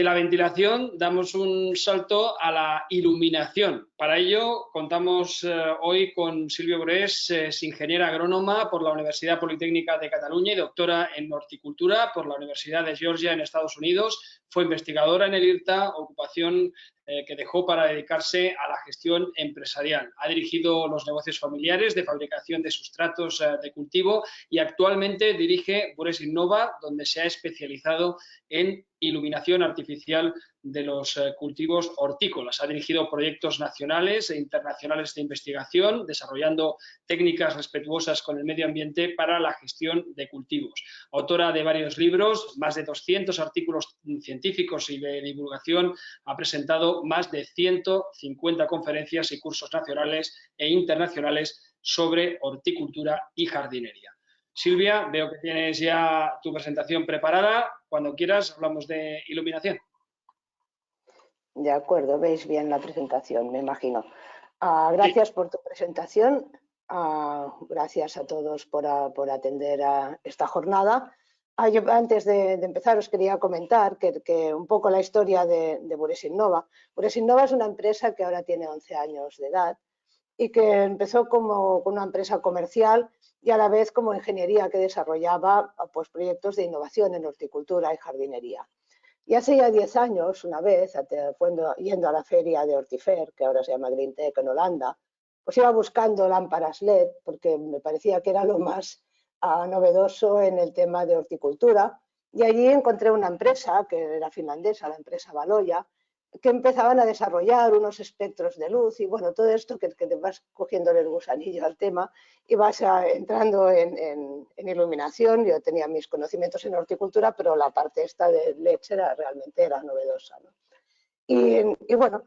De la ventilación damos un salto a la iluminación. Para ello contamos hoy con Sílvia Borés, es ingeniera agrónoma por la Universidad Politécnica de Cataluña y doctora en horticultura por la Universidad de Georgia en Estados Unidos. Fue investigadora en el IRTA, ocupación que dejó para dedicarse a la gestión empresarial. Ha dirigido los negocios familiares de fabricación de sustratos de cultivo y actualmente dirige Borés Innova, donde se ha especializado en iluminación artificial de los cultivos hortícolas. Ha dirigido proyectos nacionales e internacionales de investigación, desarrollando técnicas respetuosas con el medio ambiente para la gestión de cultivos. Autora de varios libros, más de 200 artículos científicos y de divulgación, ha presentado más de 150 conferencias y cursos nacionales e internacionales sobre horticultura y jardinería. Silvia, veo que tienes ya tu presentación preparada. Cuando quieras, hablamos de iluminación. De acuerdo, veis bien la presentación, me imagino. Gracias por tu presentación. Gracias a todos por atender a esta jornada. Yo antes de empezar os quería comentar que un poco la historia de Borés Innova. Borés Innova es una empresa que ahora tiene 11 años de edad y que empezó como una empresa comercial y a la vez como ingeniería que desarrollaba pues, proyectos de innovación en horticultura y jardinería. Y hace ya 10 años, una vez, yendo a la feria de Hortifer, que ahora se llama GreenTech en Holanda, pues iba buscando lámparas LED porque me parecía que era lo más novedoso en el tema de horticultura. Y allí encontré una empresa, que era finlandesa, la empresa Valoja, que empezaban a desarrollar unos espectros de luz y bueno, todo esto que te vas cogiendo el gusanillo al tema y vas entrando en iluminación. Yo tenía mis conocimientos en horticultura, pero la parte esta de LEDs realmente era novedosa, ¿no? Y bueno,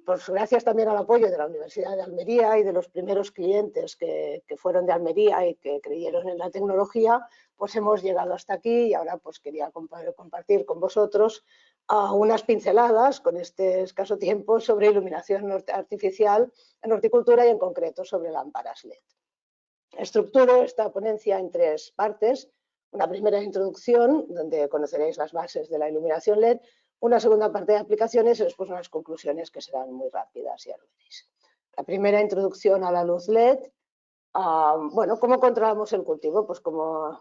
pues gracias también al apoyo de la Universidad de Almería y de los primeros clientes que fueron de Almería y que creyeron en la tecnología, pues hemos llegado hasta aquí y ahora pues quería compartir con vosotros unas pinceladas con este escaso tiempo sobre iluminación artificial en horticultura y en concreto sobre lámparas LED. Estructuro esta ponencia en 3 partes. Una primera introducción, donde conoceréis las bases de la iluminación LED, una segunda parte de aplicaciones y después unas conclusiones que serán muy rápidas, ya lo veréis. La primera introducción a la luz LED. Bueno, ¿cómo controlamos el cultivo? Pues como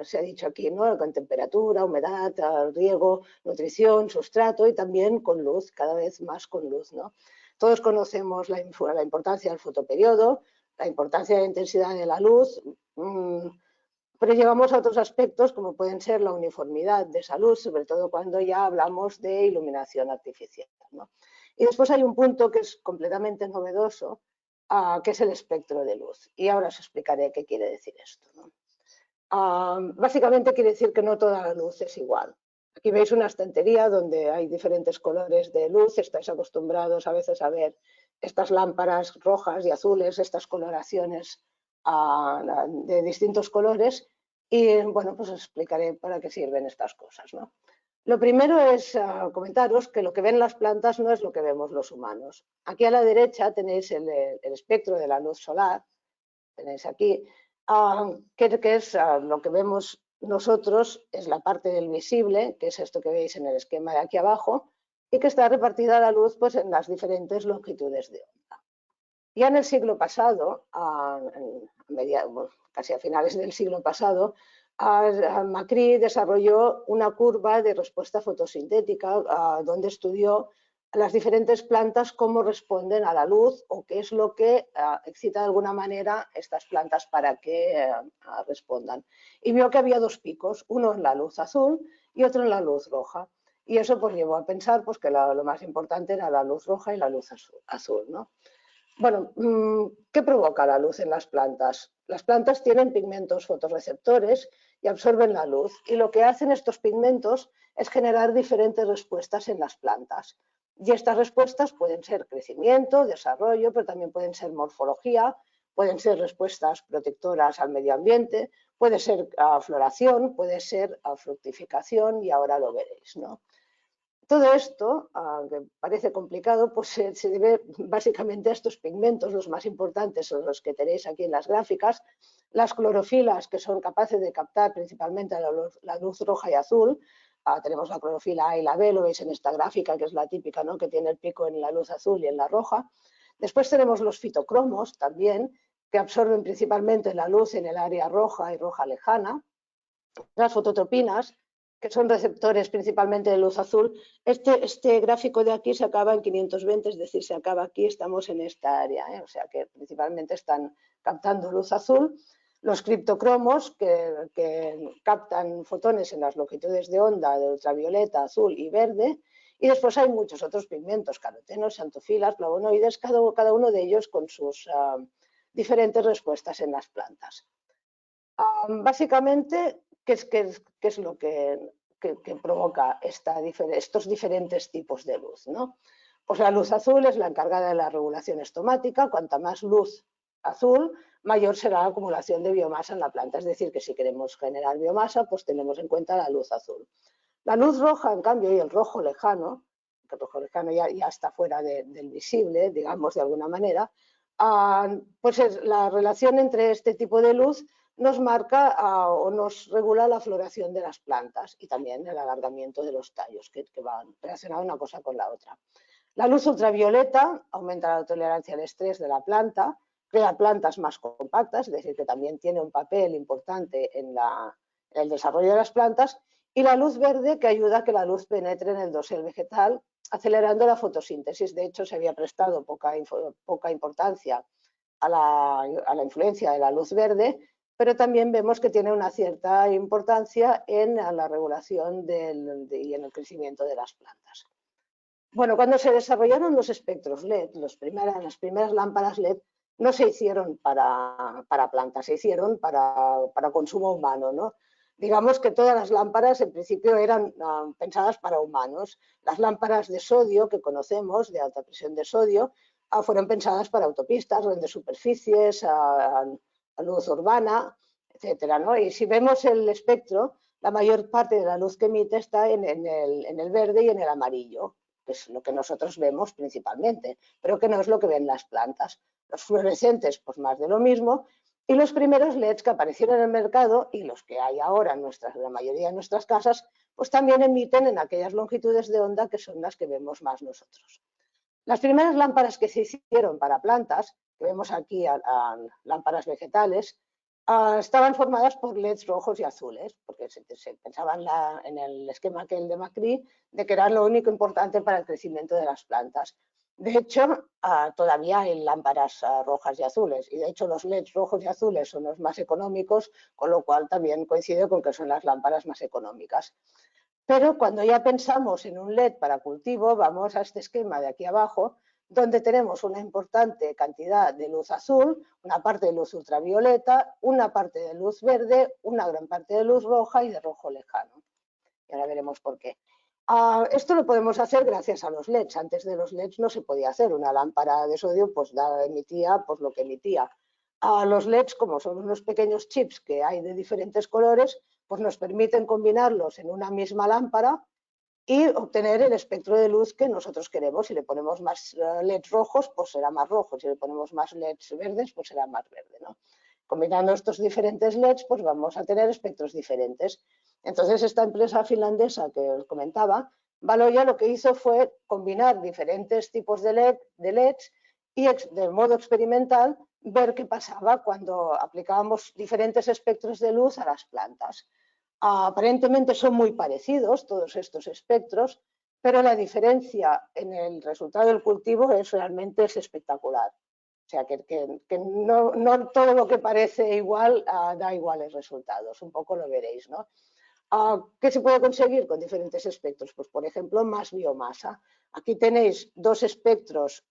se ha dicho aquí, ¿no? Con temperatura, humedad, riego, nutrición, sustrato y también con luz, cada vez más con luz, ¿no? Todos conocemos la importancia del fotoperiodo, la importancia de la intensidad de la luz, pero llegamos a otros aspectos como pueden ser la uniformidad de esa luz, sobre todo cuando ya hablamos de iluminación artificial, ¿no? Y después hay un punto que es completamente novedoso, que es el espectro de luz. Y ahora os explicaré qué quiere decir esto, ¿no? Básicamente quiere decir que no toda la luz es igual. Aquí veis una estantería donde hay diferentes colores de luz. Estáis acostumbrados a veces a ver estas lámparas rojas y azules, estas coloraciones de distintos colores. Y bueno, pues os explicaré para qué sirven estas cosas, ¿no? Lo primero es comentaros que lo que ven las plantas no es lo que vemos los humanos. Aquí a la derecha tenéis el espectro de la luz solar, tenéis aquí, que es lo que vemos nosotros, es la parte del visible, que es esto que veis en el esquema de aquí abajo, y que está repartida la luz pues, en las diferentes longitudes de onda. Ya en el siglo pasado, casi a finales del siglo pasado, Macri desarrolló una curva de respuesta fotosintética donde estudió las diferentes plantas cómo responden a la luz o qué es lo que excita de alguna manera estas plantas para que respondan. Y vio que había 2 picos, uno en la luz azul y otro en la luz roja. Y eso pues llevó a pensar pues, que lo más importante era la luz roja y la luz azul, ¿no? Bueno, ¿qué provoca la luz en las plantas? Las plantas tienen pigmentos fotorreceptores y absorben la luz. Y lo que hacen estos pigmentos es generar diferentes respuestas en las plantas. Y estas respuestas pueden ser crecimiento, desarrollo, pero también pueden ser morfología, pueden ser respuestas protectoras al medio ambiente, puede ser floración, puede ser fructificación y ahora lo veréis, ¿no? Todo esto, que parece complicado, pues se debe básicamente a estos pigmentos. Los más importantes son los que tenéis aquí en las gráficas, las clorofilas, que son capaces de captar principalmente la luz roja y azul, tenemos la clorofila A y la B, lo veis en esta gráfica, que es la típica, ¿no?, que tiene el pico en la luz azul y en la roja. Después tenemos los fitocromos también, que absorben principalmente la luz en el área roja y roja lejana. Las fototropinas, que son receptores principalmente de luz azul. Este gráfico de aquí se acaba en 520, es decir, se acaba aquí, estamos en esta área, ¿eh? O sea que principalmente están captando luz azul. Los criptocromos, que captan fotones en las longitudes de onda de ultravioleta, azul y verde. Y después hay muchos otros pigmentos, carotenos, xantofilas, flavonoides, cada uno de ellos con sus diferentes respuestas en las plantas. Básicamente, ¿qué es lo que provoca estos diferentes tipos de luz, ¿no? Pues la luz azul es la encargada de la regulación estomática. Cuanta más luz azul, mayor será la acumulación de biomasa en la planta. Es decir, que si queremos generar biomasa, pues tenemos en cuenta la luz azul. La luz roja, en cambio, y el rojo lejano, que el rojo lejano ya está fuera del visible, digamos, de alguna manera, pues la relación entre este tipo de luz nos marca o nos regula la floración de las plantas y también el alargamiento de los tallos, que van relacionados una cosa con la otra. La luz ultravioleta aumenta la tolerancia al estrés de la planta, crea plantas más compactas, es decir, que también tiene un papel importante en el desarrollo de las plantas, y la luz verde, que ayuda a que la luz penetre en el dosel vegetal, acelerando la fotosíntesis. De hecho, se había prestado poca importancia a la influencia de la luz verde, pero también vemos que tiene una cierta importancia en la regulación y en el crecimiento de las plantas. Bueno, cuando se desarrollaron los espectros LED, las primeras lámparas LED no se hicieron para plantas, se hicieron para consumo humano, ¿no? Digamos que todas las lámparas en principio eran pensadas para humanos. Las lámparas de sodio que conocemos, de alta presión de sodio, fueron pensadas para autopistas, grandes superficies, luz urbana, etcétera, ¿no? Y si vemos el espectro, la mayor parte de la luz que emite está en el verde y en el amarillo, que es lo que nosotros vemos principalmente, pero que no es lo que ven las plantas. Los fluorescentes, pues más de lo mismo, y los primeros LEDs que aparecieron en el mercado y los que hay ahora en la mayoría de nuestras casas, pues también emiten en aquellas longitudes de onda que son las que vemos más nosotros. Las primeras lámparas que se hicieron para plantas, que vemos aquí lámparas vegetales, estaban formadas por LEDs rojos y azules, porque se pensaba en el esquema aquel de Macri de que era lo único importante para el crecimiento de las plantas. De hecho, todavía hay lámparas rojas y azules, y de hecho los LEDs rojos y azules son los más económicos, con lo cual también coincide con que son las lámparas más económicas. Pero cuando ya pensamos en un LED para cultivo, vamos a este esquema de aquí abajo, donde tenemos una importante cantidad de luz azul, una parte de luz ultravioleta, una parte de luz verde, una gran parte de luz roja y de rojo lejano. Y ahora veremos por qué. Esto lo podemos hacer gracias a los LEDs. Antes de los LEDs no se podía hacer. Una lámpara de sodio pues emitía pues, lo que emitía. Los LEDs, como son unos pequeños chips que hay de diferentes colores, pues nos permiten combinarlos en una misma lámpara y obtener el espectro de luz que nosotros queremos. Si le ponemos más LEDs rojos, pues será más rojo. Si le ponemos más LEDs verdes, pues será más verde, ¿no? Combinando estos diferentes LEDs, pues vamos a tener espectros diferentes. Entonces, esta empresa finlandesa que os comentaba, Valoya, lo que hizo fue combinar diferentes tipos de LEDs y de modo experimental ver qué pasaba cuando aplicábamos diferentes espectros de luz a las plantas. Aparentemente son muy parecidos todos estos espectros, pero la diferencia en el resultado del cultivo realmente es espectacular. O sea, que no todo lo que parece igual da iguales resultados, un poco lo veréis, ¿no? ¿Qué se puede conseguir con diferentes espectros? Pues, por ejemplo, más biomasa. Aquí tenéis dos espectros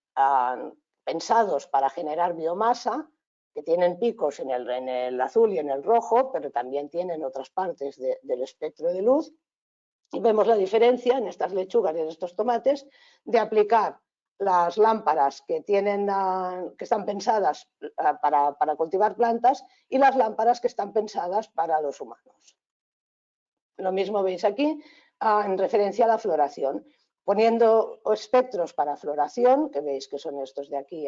pensados para generar biomasa, que tienen picos en el azul y en el rojo, pero también tienen otras partes del espectro de luz. Y vemos la diferencia en estas lechugas y en estos tomates de aplicar las lámparas que están pensadas para cultivar plantas y las lámparas que están pensadas para los humanos. Lo mismo veis aquí en referencia a la floración. Poniendo espectros para floración, que veis que son estos de aquí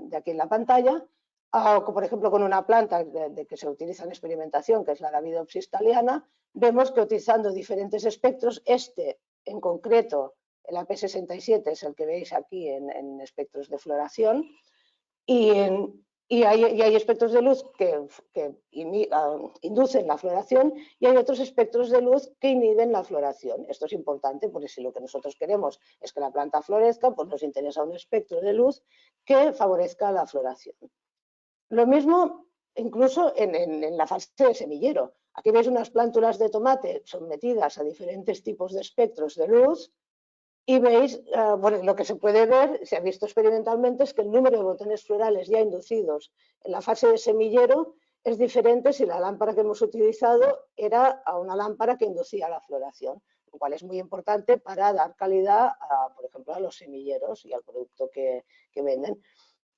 de aquí en la pantalla, por ejemplo con una planta de que se utiliza en experimentación, que es la Arabidopsis thaliana, vemos que utilizando diferentes espectros, en concreto, el AP67 es el que veis aquí en espectros de floración, y hay espectros de luz que inducen la floración y hay otros espectros de luz que inhiben la floración. Esto es importante porque si lo que nosotros queremos es que la planta florezca, pues nos interesa un espectro de luz que favorezca la floración. Lo mismo incluso en la fase de semillero. Aquí veis unas plántulas de tomate sometidas a diferentes tipos de espectros de luz y veis, bueno, lo que se puede ver, se ha visto experimentalmente, es que el número de botones florales ya inducidos en la fase de semillero es diferente si la lámpara que hemos utilizado era a una lámpara que inducía la floración, lo cual es muy importante para dar calidad, por ejemplo, a los semilleros y al producto que venden.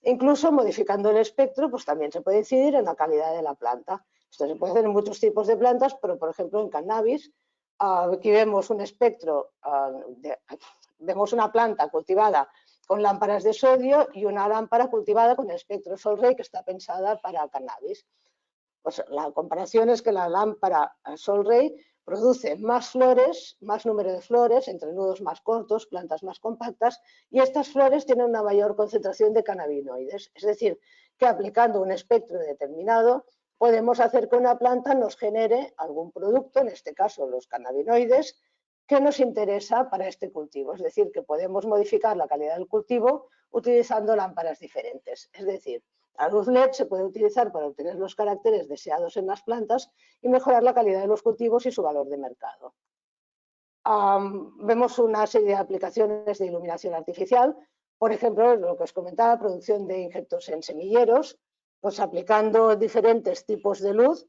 Incluso modificando el espectro, pues también se puede incidir en la calidad de la planta. Esto se puede hacer en muchos tipos de plantas, pero por ejemplo en cannabis, aquí vemos un espectro, vemos una planta cultivada con lámparas de sodio y una lámpara cultivada con el espectro Solrey que está pensada para cannabis. Pues la comparación es que la lámpara Solrey produce más flores, más número de flores, entrenudos más cortos, plantas más compactas, y estas flores tienen una mayor concentración de cannabinoides. Es decir, que aplicando un espectro determinado podemos hacer que una planta nos genere algún producto, en este caso los cannabinoides, que nos interesa para este cultivo. Es decir, que podemos modificar la calidad del cultivo utilizando lámparas diferentes. Es decir, la luz LED se puede utilizar para obtener los caracteres deseados en las plantas y mejorar la calidad de los cultivos y su valor de mercado. Vemos una serie de aplicaciones de iluminación artificial, por ejemplo, lo que os comentaba, producción de insectos en semilleros, pues aplicando diferentes tipos de luz,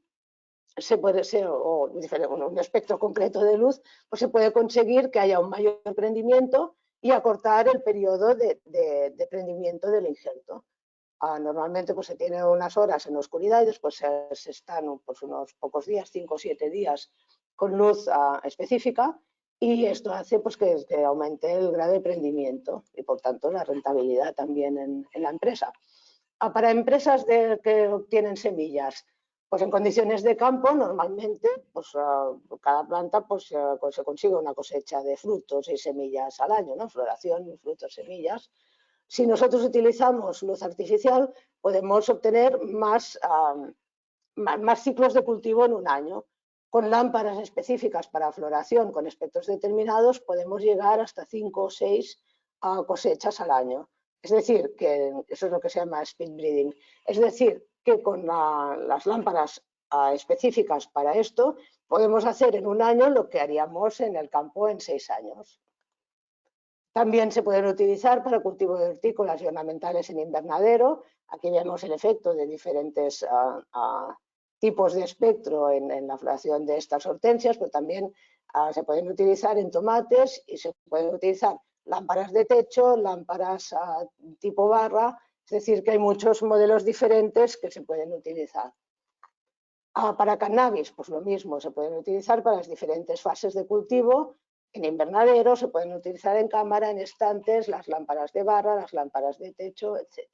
se puede ser, o un espectro concreto de luz, pues se puede conseguir que haya un mayor rendimiento y acortar el periodo de prendimiento del injerto. Normalmente pues, se tiene unas horas en oscuridad y después se están pues, unos pocos días, 5 o 7 días, con luz específica, y esto hace pues, que aumente el grado de prendimiento y por tanto la rentabilidad también en la empresa. Para empresas que obtienen semillas, pues en condiciones de campo normalmente pues, cada planta pues, se consigue una cosecha de frutos y semillas al año, ¿no? Floración, frutos, semillas. Si nosotros utilizamos luz artificial, podemos obtener más ciclos de cultivo en un año. Con lámparas específicas para floración, con espectros determinados, podemos llegar hasta 5 o 6 cosechas al año. Es decir, que eso es lo que se llama speed breeding. Es decir, que con las lámparas específicas para esto, podemos hacer en un año lo que haríamos en el campo en 6 años. También se pueden utilizar para cultivo de hortícolas y ornamentales en invernadero. Aquí vemos el efecto de diferentes tipos de espectro en la floración de estas hortensias, pero también se pueden utilizar en tomates y se pueden utilizar lámparas de techo, lámparas tipo barra, es decir, que hay muchos modelos diferentes que se pueden utilizar. Para cannabis, pues lo mismo, se pueden utilizar para las diferentes fases de cultivo. En invernadero se pueden utilizar en cámara, en estantes, las lámparas de barra, las lámparas de techo, etc.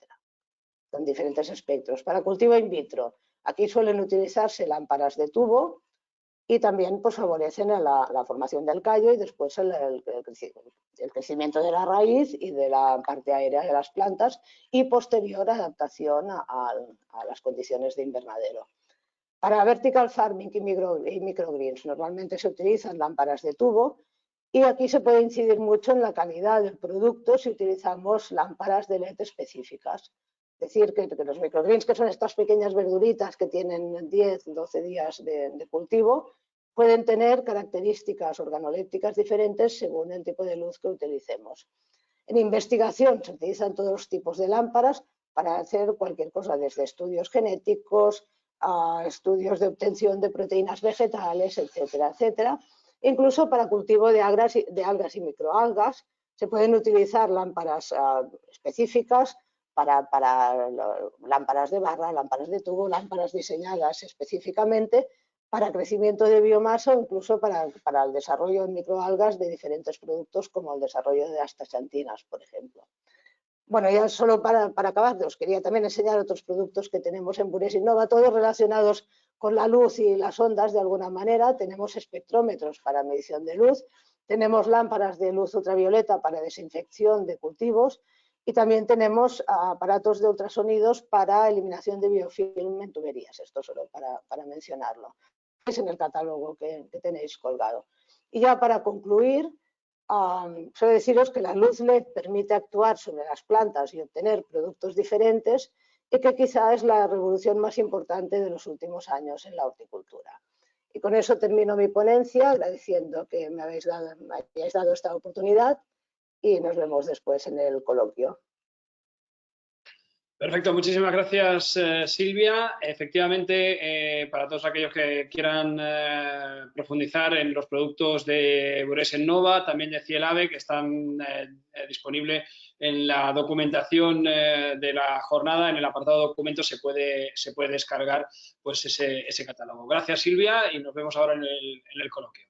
Con diferentes espectros. Para cultivo in vitro, aquí suelen utilizarse lámparas de tubo y también pues, favorecen la formación del callo y después el crecimiento de la raíz y de la parte aérea de las plantas y posterior adaptación a las condiciones de invernadero. Para vertical farming y microgreens normalmente se utilizan lámparas de tubo y aquí se puede incidir mucho en la calidad del producto si utilizamos lámparas de LED específicas. Es decir, que los microgreens, que son estas pequeñas verduritas que tienen 10, 12 días de cultivo, pueden tener características organolépticas diferentes según el tipo de luz que utilicemos. En investigación se utilizan todos los tipos de lámparas para hacer cualquier cosa, desde estudios genéticos a estudios de obtención de proteínas vegetales, etcétera, etcétera. Incluso para cultivo de algas y microalgas se pueden utilizar lámparas específicas para lámparas de barra, lámparas de tubo, lámparas diseñadas específicamente para crecimiento de biomasa o incluso para el desarrollo de microalgas de diferentes productos como el desarrollo de astaxantinas, por ejemplo. Bueno, ya solo para acabar, os quería también enseñar otros productos que tenemos en Burés Innova, todos relacionados con la luz y las ondas de alguna manera. Tenemos espectrómetros para medición de luz, tenemos lámparas de luz ultravioleta para desinfección de cultivos y también tenemos aparatos de ultrasonidos para eliminación de biofilm en tuberías. Esto solo para mencionarlo. Es en el catálogo que tenéis colgado. Y ya para concluir, solo deciros que la luz LED permite actuar sobre las plantas y obtener productos diferentes y que quizá es la revolución más importante de los últimos años en la horticultura. Y con eso termino mi ponencia, agradeciendo que me hayáis dado esta oportunidad y nos vemos después en el coloquio. Perfecto, muchísimas gracias, Silvia. Efectivamente, para todos aquellos que quieran profundizar en los productos de Burés Innova, también de Cielave, que están disponibles en la documentación de la jornada, en el apartado documentos se puede descargar pues ese catálogo. Gracias, Silvia, y nos vemos ahora en el coloquio.